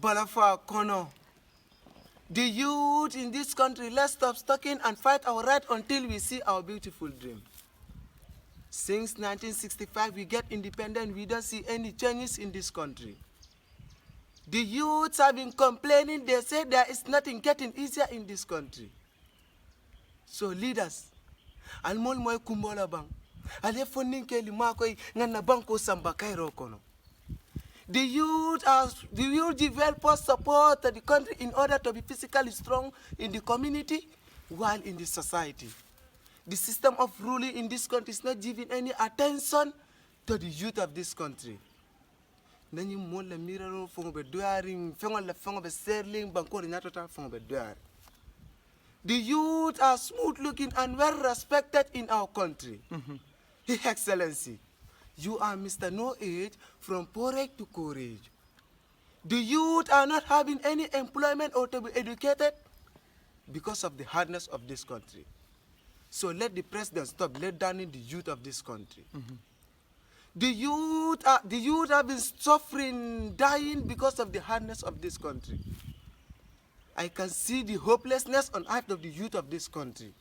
Balafa Kono. The youth in this country, let's stop stalking and fight our right until we see our beautiful dream. Since 1965, we get independent, we don't see any changes in this country. The youths have been complaining, they say there is nothing getting easier in this country. So leaders, almol moy kumbola bang, ale funding ke lima koy ngana banko samba kairo kono. The youth develop support to the country in order to be physically strong in the community while in the society. The system of ruling in this country is not giving any attention to the youth of this country. The youth are smooth looking and well respected in our country. His Excellency, you are Mr. No Age from porridge to courage. The youth are not having any employment or to be educated because of the hardness of this country. So let the president stop let down the youth of this country. The youth have been suffering, dying because of the hardness of this country. I can see the hopelessness on eyes of the youth of this country.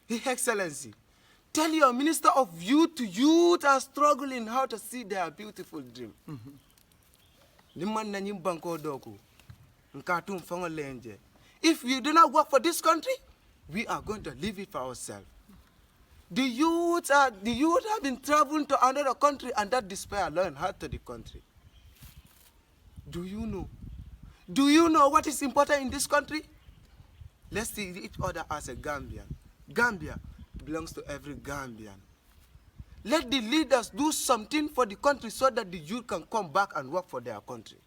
His Excellency, tell your Minister of Youth to youth are struggling how to see their beautiful dream. If we do not work for this country, we are going to leave it for ourselves. The youth have been traveling to another country and that despair alone hurt to the country. Do you know? Do you know what is important in this country? Let's see each other as a Gambian. Gambia belongs to every Gambian. Let the leaders do something for the country so that the youth can come back and work for their country.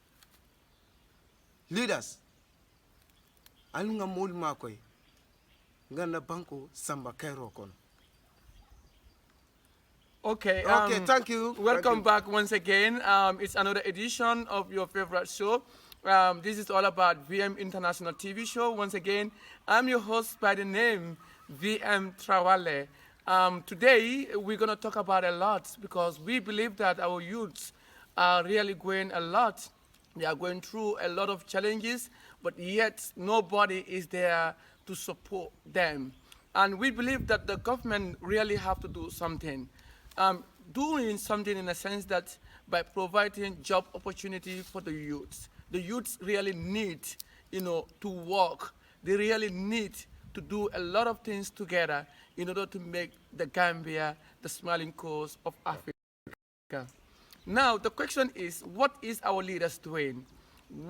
Leaders, alunga mul makoy, ngana banko samba kairo kono. Okay, thank you. Welcome back once again. It's another edition of your favorite show. This is all about VM International TV show. Once again, I'm your host by the name VM Trawale. Today, we're going to talk about a lot because we believe that our youths are really going a lot. They are going through a lot of challenges, but yet nobody is there to support them. And we believe that the government really have to do something. Doing something in a sense that by providing job opportunity for the youths really need, to work. They really need to do a lot of things together in order to make the Gambia the smiling coast of Africa. Now, the question is, what is our leaders doing?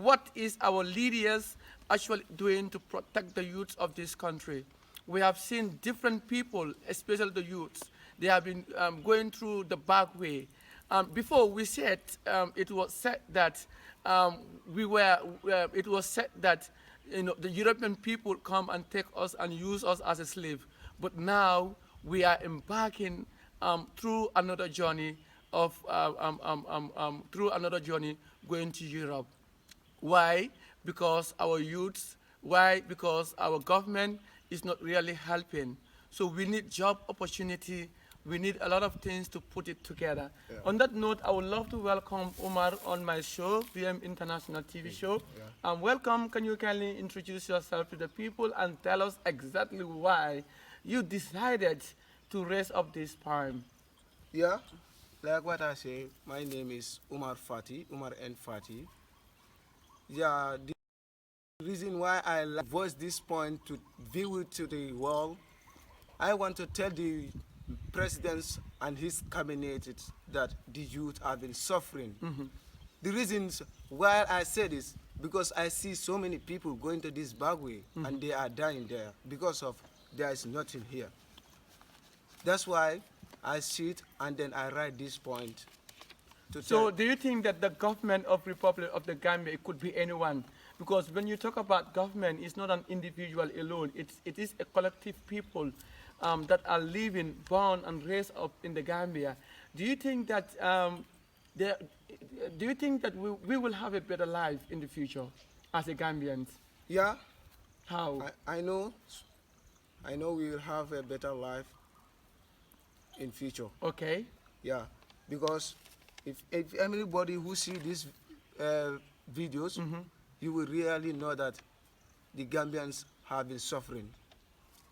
What is our leaders actually doing to protect the youths of this country? We have seen different people, especially the youths. They have been going through the back way. Before we said, it was said that the European people come and take us and use us as a slave. But now we are embarking through another journey going to Europe. Why? Because our youths. Why? Because our government is not really helping. So we need job opportunity. We need a lot of things to put it together. Yeah. On that note, I would love to welcome Omar on my show, VM International TV show. Yeah. Welcome. Can you kindly introduce yourself to the people and tell us exactly why you decided to raise up this poem? Yeah, like what I say, my name is Omar Fati, Omar N. Fati. Yeah, the reason why I voice this point to view it to the world, I want to tell the presidents and his cabinet that the youth have been suffering. The reasons why I say this, because I see so many people going to this bad way and they are dying there because of there is nothing here. That's why I sit and then I write this point. So do you think that the government of Republic of the Gambia, it could be anyone? Because when you talk about government, it's not an individual alone. It is a collective people that are living, born, and raised up in the Gambia. Do you think that we will have a better life in the future as a Gambians? Yeah. How? I know we will have a better life in future. Okay. Yeah, because if anybody who see this videos, you will really know that the Gambians have been suffering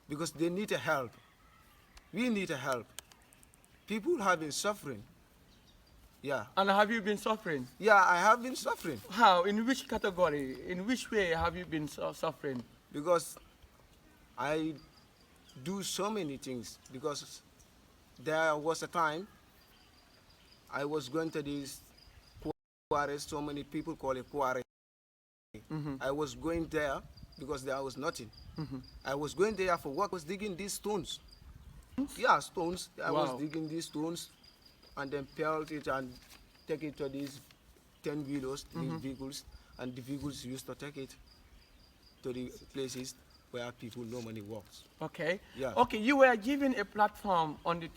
because they need a help. We need a help. People have been suffering. Yeah. And have you been suffering? Yeah, I have been suffering How? In which category? In which way have you been suffering? because I do so many things. Because there was a time I was going to this quarry, so many people call it quarry. I was going there because there was nothing. I was going there for work, was digging these stones. Yeah, stones. I was Wow. digging these stones and then pelt it and take it to these 10 wheelers, these vehicles, and the vehicles used to take it to the places where people normally walk. Okay. Yeah. Okay, you were given a platform on the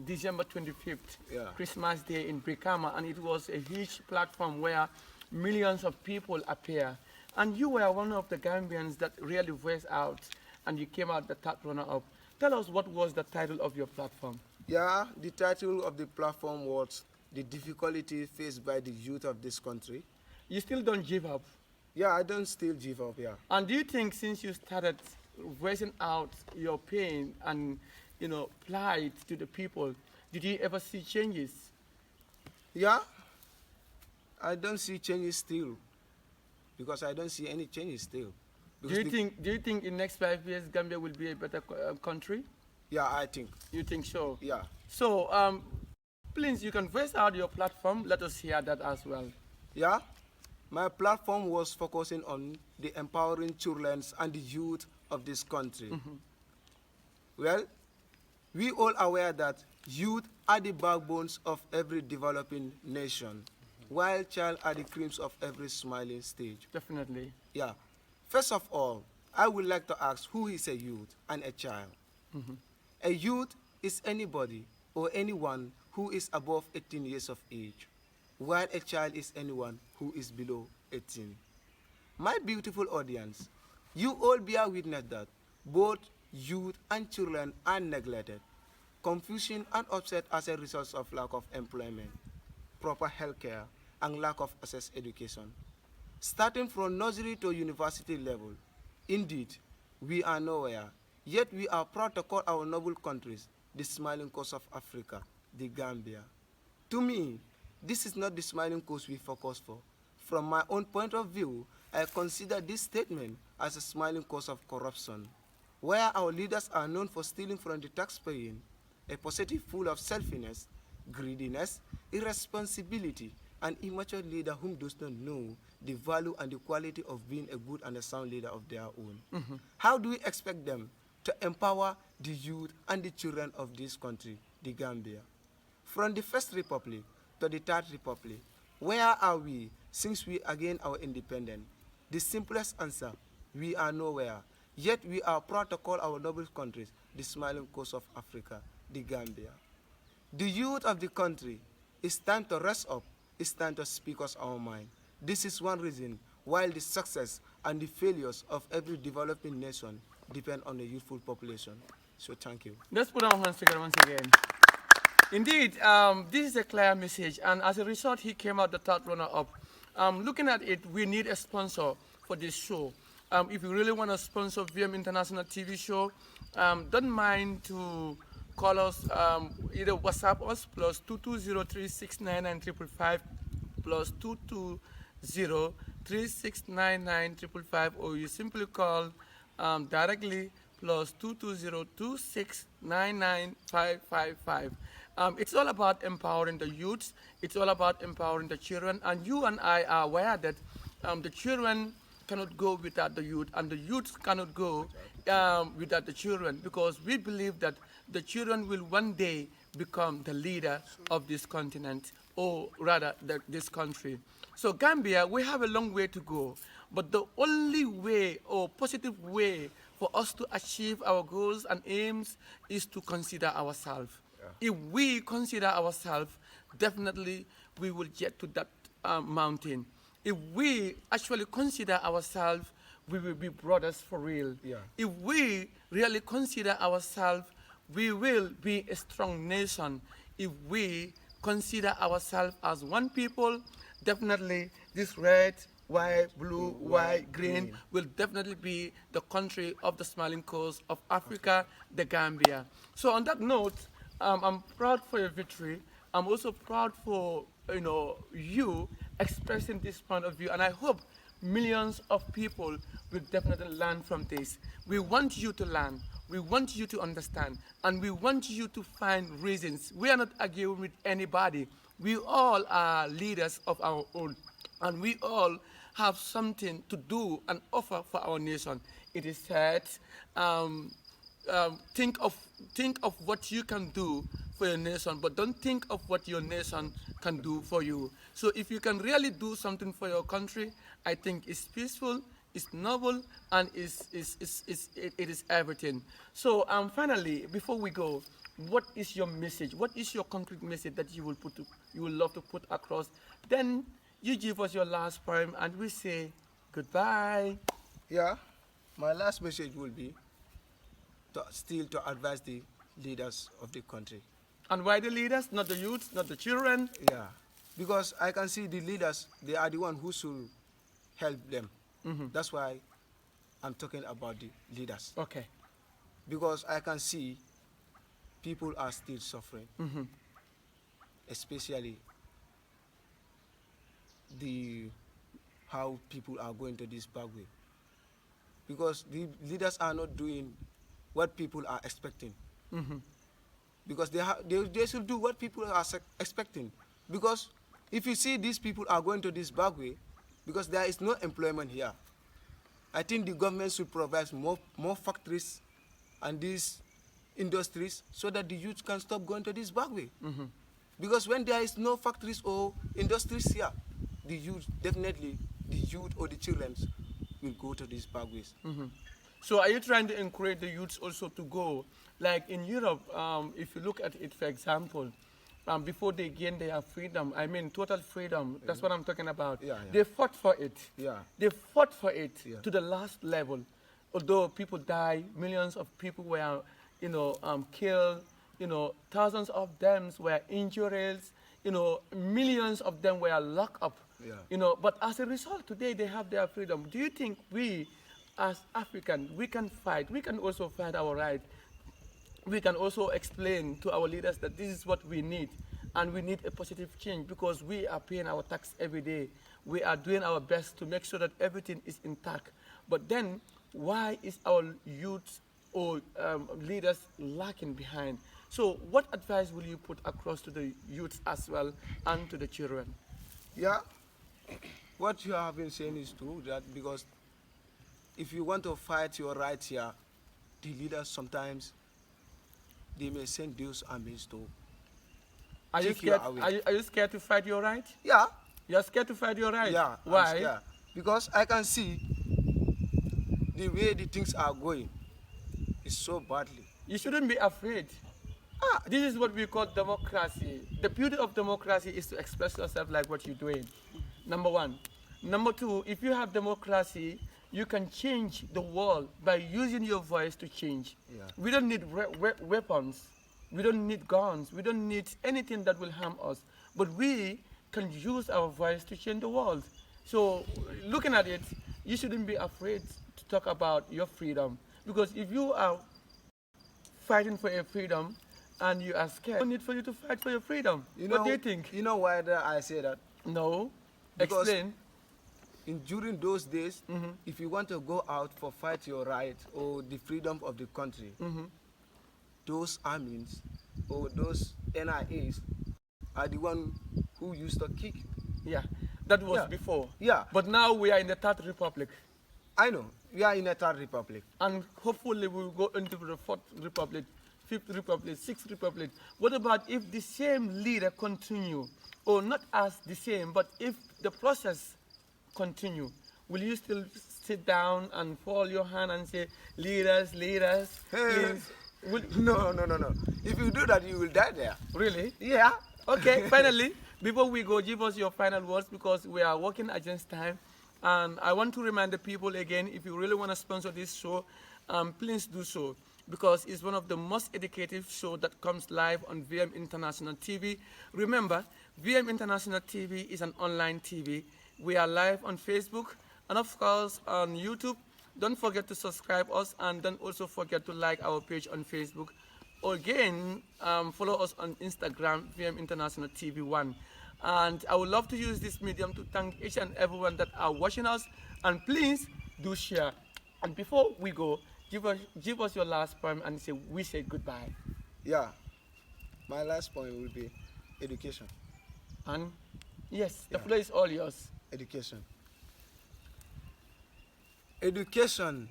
December 25th, Yeah. Christmas Day in Brikama, and it was a huge platform where millions of people appear. And you were one of the Gambians that really voiced out, and you came out the third runner-up. Tell us what was the title of your platform? Yeah, the title of the platform was The Difficulty Faced by the Youth of this Country. You still don't give up. Yeah, I don't still give up, yeah. And do you think since you started voicing out your pain and, plight to the people, did you ever see changes? Yeah, I don't see changes still because I don't see any changes still. Do Because you think in next 5 years Gambia will be a better country? Yeah, I think. You think so? Yeah. So, please, you can voice out your platform. Let us hear that as well. Yeah, my platform was focusing on the empowering children and the youth of this country. Well, we all aware that youth are the backbones of every developing nation, while child are the creams of every smiling stage. Definitely. Yeah. First of all, I would like to ask who is a youth and a child. A youth is anybody or anyone who is above 18 years of age, while a child is anyone who is below 18. My beautiful audience, you all bear witness that both youth and children are neglected, confusion and upset as a result of lack of employment, proper health care, and lack of access education. Starting from nursery to university level, indeed, we are nowhere, yet we are proud to call our noble countries the smiling coast of Africa, the Gambia. To me, this is not the smiling coast we focus for. From my own point of view, I consider this statement as a smiling coast of corruption, where our leaders are known for stealing from the taxpaying, a positive full of selfishness, greediness, irresponsibility, an immature leader whom does not know the value and the quality of being a good and a sound leader of their own. How do we expect them to empower the youth and the children of this country, the Gambia? From the First Republic to the Third Republic, where are we since we gained our independence? The simplest answer, we are nowhere. Yet we are proud to call our noble countries the smiling coast of Africa, the Gambia. The youth of the country, it's time to rest up. It's time to speak us our mind. This is one reason why the success and the failures of every developing nation depend on the youthful population. So thank you. Let's put our hands together once again. Indeed, this is a clear message, and as a result, he came out the third runner-up. Looking at it, we need a sponsor for this show. If you really want to sponsor VM International TV show, don't mind to call us, either WhatsApp us, plus 22036995555, plus 22036995555, or you simply call directly, plus 22026995555. It's all about empowering the youths. It's all about empowering the children. And you and I are aware that the children cannot go without the youth, and the youth cannot go without the children, because we believe that the children will one day become the leader of this continent, or rather this country. So Gambia, we have a long way to go, but the only way or positive way for us to achieve our goals and aims is to consider ourselves. If we consider ourselves, definitely we will get to that mountain. If we actually consider ourselves, we will be brothers for real. Yeah. If we really consider ourselves, we will be a strong nation. If we consider ourselves as one people, definitely this red, white, blue, white, green will definitely be the country of the smiling coast of Africa, the Gambia. So on that note, I'm proud for your victory. I'm also proud for you expressing this point of view, and I hope millions of people will definitely learn from this. We want you to learn. We want you to understand, and we want you to find reasons. We are not arguing with anybody. We all are leaders of our own, and we all have something to do and offer for our nation. It is said, um, think of what you can do for your nation, but don't think of what your nation can do for you. So if you can really do something for your country, I think it's peaceful, it's noble, and it is everything. So finally, before we go, what is your message? What is your concrete message that you would love to put across? Then you give us your last poem, and we say goodbye. Yeah, my last message will be to advise the leaders of the country. And why the leaders, not the youth, not the children? Yeah, because I can see the leaders, they are the one who should help them. That's why I'm talking about the leaders. Okay. Because I can see people are still suffering, especially how people are going to this bad way. Because the leaders are not doing what people are expecting. Because they should do what people are expecting. Because if you see these people are going to this bad way, because there is no employment here, I think the government should provide more factories and these industries so that the youth can stop going to this bad way. Because when there is no factories or industries here, the youth or the children will go to these bad ways. So are you trying to encourage the youths also to go? Like in Europe, if you look at it, for example, before they gain their freedom, I mean total freedom, that's what I'm talking about. Yeah. They fought for it. Yeah. They fought for it Yeah. to the last level. Although people died, millions of people were, killed, thousands of them were injured, millions of them were locked up. Yeah. But as a result, today they have their freedom. Do you think we, as Africans, we can fight? We can also fight our right. We can also explain to our leaders that this is what we need, and we need a positive change because we are paying our tax every day. We are doing our best to make sure that everything is intact. But then, why is our youth or leaders lacking behind? So what advice will you put across to the youth as well and to the children? Yeah, what you have been saying is true, that because if you want to fight your rights here, the leaders sometimes, they may send those armies to Are you take you scared? away. Are you scared to fight your right? Yeah, You're scared to fight your right? yeah. Why? I'm scared. Because I can see the way the things are going is so badly. You shouldn't be afraid. This is what we call democracy. The beauty of democracy is to express yourself like what you're doing. Number one. Number two, if you have democracy, you can change the world by using your voice to change. Yeah. We don't need weapons. We don't need guns. We don't need anything that will harm us. But we can use our voice to change the world. So looking at it, you shouldn't be afraid to talk about your freedom. Because if you are fighting for your freedom and you are scared, no need for you to fight for your freedom. What do you think? You know why I say that? No. Because Explain. During those days, if you want to go out for fight your right or the freedom of the country, those armies or those NIAs are the one who used to kick. Yeah, that was before. Yeah. But now we are in the Third Republic. I know. We are in a third republic. And hopefully we will go into the Fourth Republic, Fifth Republic, Sixth Republic. What about if the same leader continue? Or not as the same, but if the process continue, will you still sit down and fold your hand and say, leaders, please? No. If you do that, you will die there. Really? Yeah. Okay, finally, before we go, give us your final words because we are working against time. And I want to remind the people again, if you really want to sponsor this show, please do so. because it's one of the most educative shows that comes live on VM International TV. Remember, VM International TV is an online TV. We are live on Facebook and of course on YouTube. Don't forget to subscribe us and don't also forget to like our page on Facebook. Again, follow us on Instagram, VM International TV1. And I would love to use this medium to thank each and everyone that are watching us. And please do share. And before we go, give us your last poem and we say goodbye. Yeah, my last point will be education. And yes, the floor is all yours. Education. Education.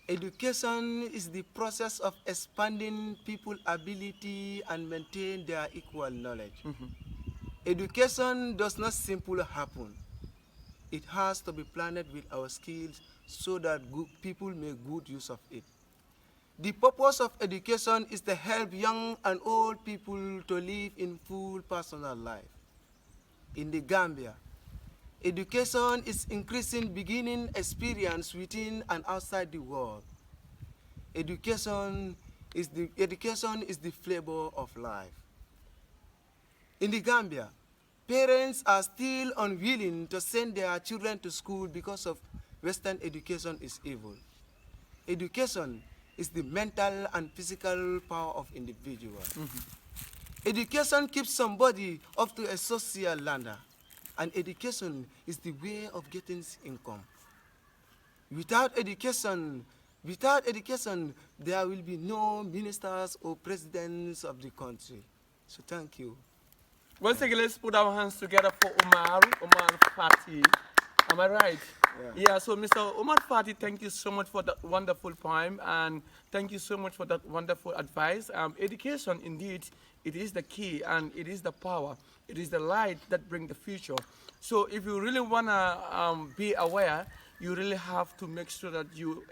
Education is the process of expanding people's ability and maintain their equal knowledge. Education does not simply happen. It has to be planned with our skills so that good people make good use of it. The purpose of education is to help young and old people to live in full personal life. In the Gambia, education is increasing beginning experience within and outside the world. Education is the flavor of life. In the Gambia, parents are still unwilling to send their children to school because of Western education is evil. Education is the mental and physical power of individuals. Education keeps somebody up to a social ladder, and education is the way of getting income. Without education, there will be no ministers or presidents of the country. So thank you. Once again, let's put our hands together for Omar Fatti. Am I right? Yeah, so Mr. Omar Fatti, thank you so much for that wonderful poem and thank you so much for that wonderful advice. Education, indeed, it is the key and it is the power. It is the light that brings the future. So if you really want to be aware, you really have to make sure that you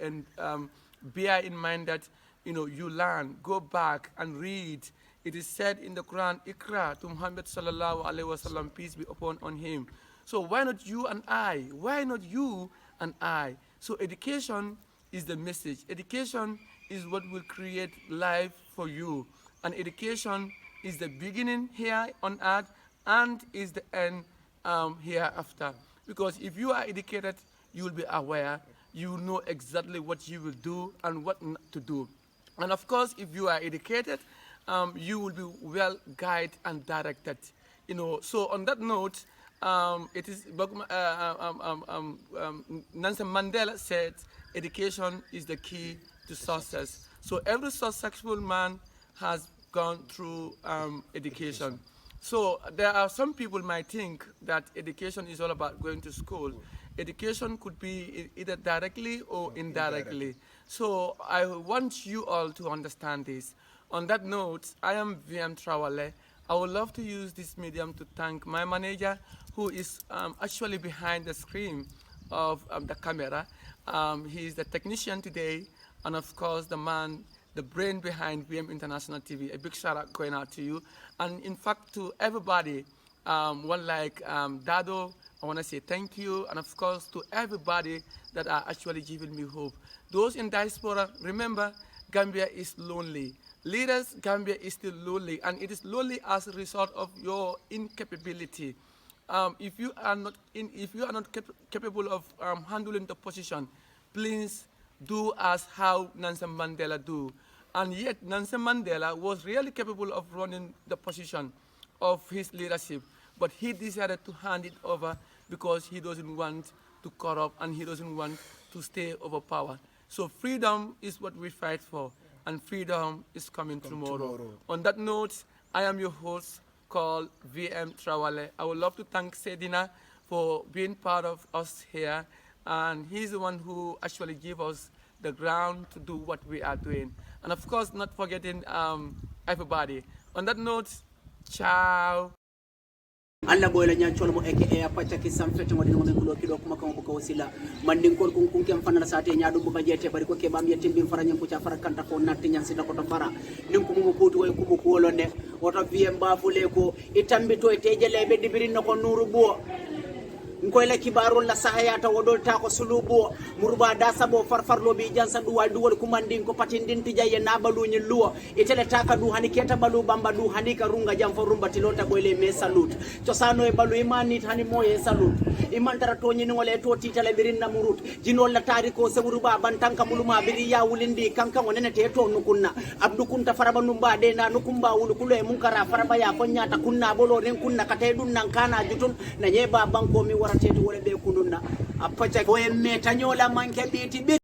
bear in mind that, you learn, go back and read. It is said in the Quran, Iqra to Muhammad sallallahu alaihi wasallam, peace be upon him. So why not you and I? Why not you and I? So education is the message. Education is what will create life for you. And education is the beginning here on earth and is the end hereafter. Because if you are educated, you will be aware. You will know exactly what you will do and what not to do. And of course, if you are educated, you will be well guided and directed. So on that note, it is Nelson Mandela said, education is the key to success. So every successful man has gone through education. So there are some people might think that education is all about going to school. Education could be either directly or indirectly. So I want you all to understand this. On that note, I am VM Trawale. I would love to use this medium to thank my manager who is actually behind the screen of the camera. He is the technician today and of course the brain behind VM International TV. A big shout out going out to you. And in fact to everybody, one like Dado, I want to say thank you. And of course to everybody that are actually giving me hope. Those in diaspora, remember, Gambia is lonely. Leaders, Gambia is still lonely, and it is lonely as a result of your incapability. If you are not capable of handling the position, please do as how Nelson Mandela do. And yet Nelson Mandela was really capable of running the position of his leadership, but he decided to hand it over because he doesn't want to corrupt and he doesn't want to stay over power. So freedom is what we fight for. And freedom is coming tomorrow. On that note, I am your host called VM Trawale. I would love to thank Sedina for being part of us here. And he's the one who actually gave us the ground to do what we are doing. And of course, not forgetting everybody. On that note, ciao. alla boyla nyaachol mo eke e apacha ki samfete mo dino men kulo kido kuma kam buka wasila mandin kol kun kem fanana sate nyaadu buka jete bari ko ke bam yetim bi faranya ko cha farakanta ko natti nyan sita ko to fara nin ko mo kotu way ko ko wolonde woto VM ba fule ko itambito e tejele be dibirin ko nuru bo ngoyle kibarol la sahayata wodol ta ko sulubo murba da sabo farfarlo bi jansa duwal duwal kumandin ko patindin tijaye na balu nyi luo itele taka du hani keta balu bamba du hani ka runga jam fo rumba tilota goyle me salute to sano e balu imani hani moye salute imantara to nyi ngole to titale birinna murut jinol la tariko se muruba bantanka muluma biri ya wulindi kanka wonene te to nukunna abdu kunta faraba numba de na nukumba wulu kulo e munkara faraba ya ko nyata kunna bolo ren kunna kate dun nan kana jutun na nyeba banko mi warate to wole be kununna appaca ko en meta nyola manke biti